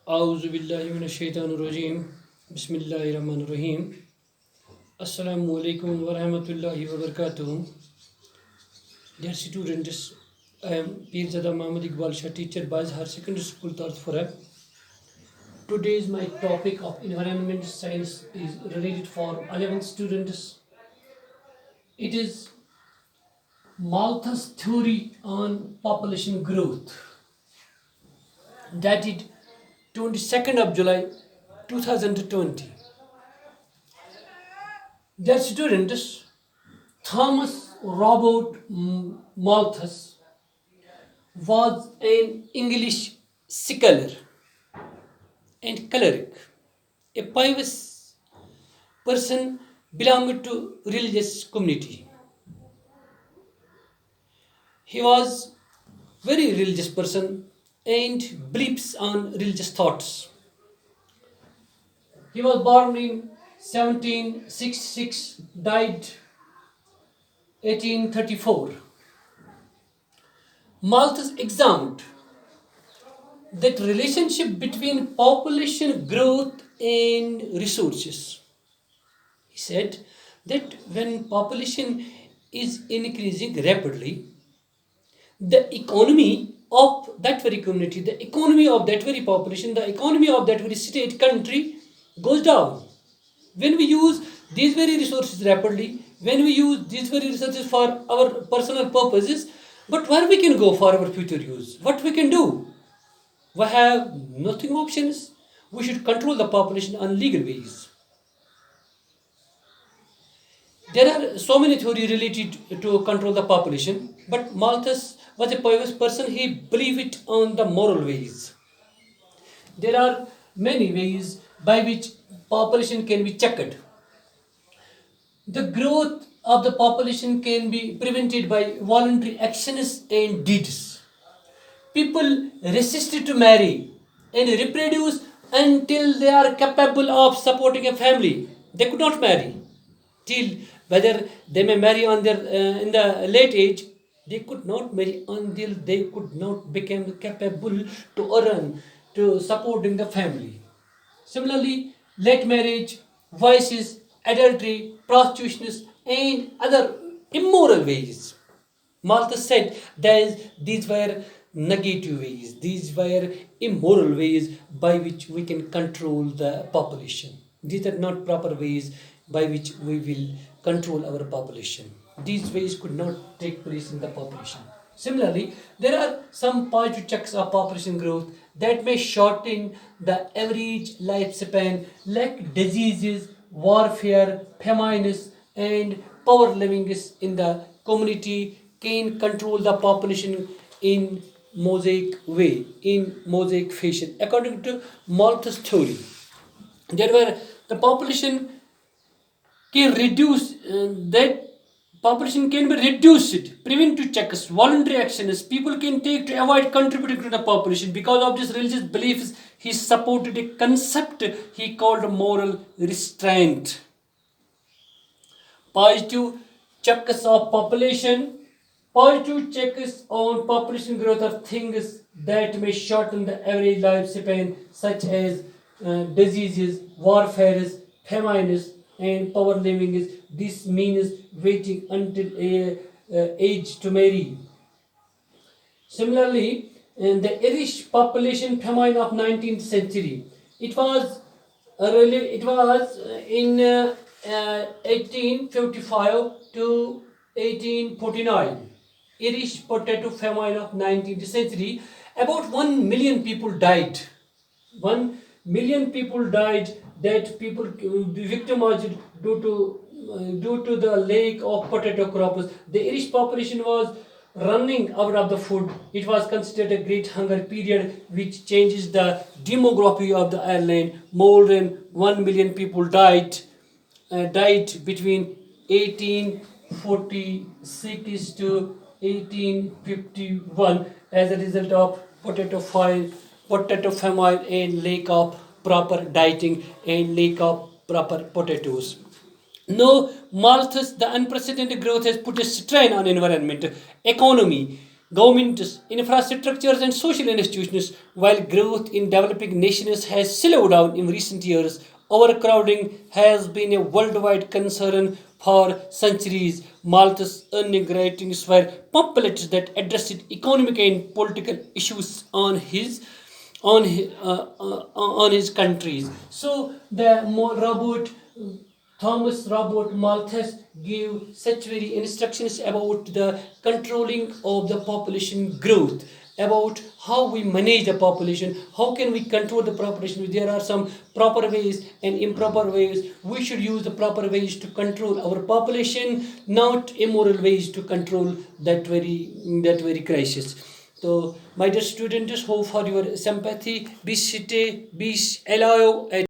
A'udhu billahi minash shaitanir rajim. Bismillahir rahmanir rahim. Assalamu alaikum wa rahmatullahi wa barakatuh. Dear students, I am Pirzada Mohd Iqbal, teacher Boys Higher Secondary School, Tarthfura. Today's my topic of environment science is related for 11th students. It is Malthus theory on population growth, dated 22nd of July 2020. Dear students, Thomas Robert Malthus was an English scholar and cleric, a pious person belonging to religious community. He was very religious person and believes on religious thoughts. He was born in 1766, died 1834. Malthus examined that relationship between population growth and resources. He said that when population is increasing rapidly, the economy of that very community, the economy of that very population, the economy of that very state, country goes down. When we use these very resources rapidly, when we use these very resources for our personal purposes, but where we can go for our future use? What we can do? We have nothing options. We should control the population on legal ways. There are so many theories related to control the population, but Malthus was a pious person. He believed it on the moral ways. There are many ways by which population can be checked. The growth of the population can be prevented by voluntary actions and deeds. People resisted to marry and reproduce until they are capable of supporting a family. They could not marry till whether they may marry on their in the late age. They could not marry until they could not become capable to earn to supporting the family. Similarly, late marriage, vices, adultery, prostitution, and other immoral ways. Malthus said that these were negative ways, these were immoral ways by which we can control the population. These are not proper ways by which we will control our population. These ways could not take place in the population. Similarly, there are some positive checks of population growth that may shorten the average lifespan, like diseases, warfare, famines, and power livings in the community can control the population in mosaic way, in mosaic fashion. According to Malthus theory, there were the population can reduce that population can be reduced. Preventive checks, voluntary actions people can take to avoid contributing to the population. Because of this religious beliefs, he supported a concept he called moral restraint. Positive checks of population. Positive checks on population growth are things that may shorten the average lifespan, such as diseases, warfares, famines, and power living. This means waiting until age to marry. Similarly, in the Irish population famine of 19th century, it was in 1855 to 1849. Irish potato famine of 19th century. About 1 million people died. 1 million people died. That people victimized due to the lack of potato crops. The Irish population was running out of the food. It was considered a great hunger period, which changes the demography of the Ireland. More than 1 million people died between 1846 to 1851 as a result of potato famine, and lack of proper dieting and lack of proper potatoes. No, Malthus, the unprecedented growth has put a strain on environment, economy, governments, infrastructures, and social institutions. While growth in developing nations has slowed down in recent years, overcrowding has been a worldwide concern for centuries. Malthus' earning ratings were pamphlets that addressed economic and political issues on his countries. So the Robert Thomas Robert Malthus gave such very instructions about the controlling of the population growth, about how we manage the population, how can we control the population. There are some proper ways and improper ways. We should use the proper ways to control our population, not immoral ways to control that very crisis. So, my dear students, hope for your sympathy. Be alive.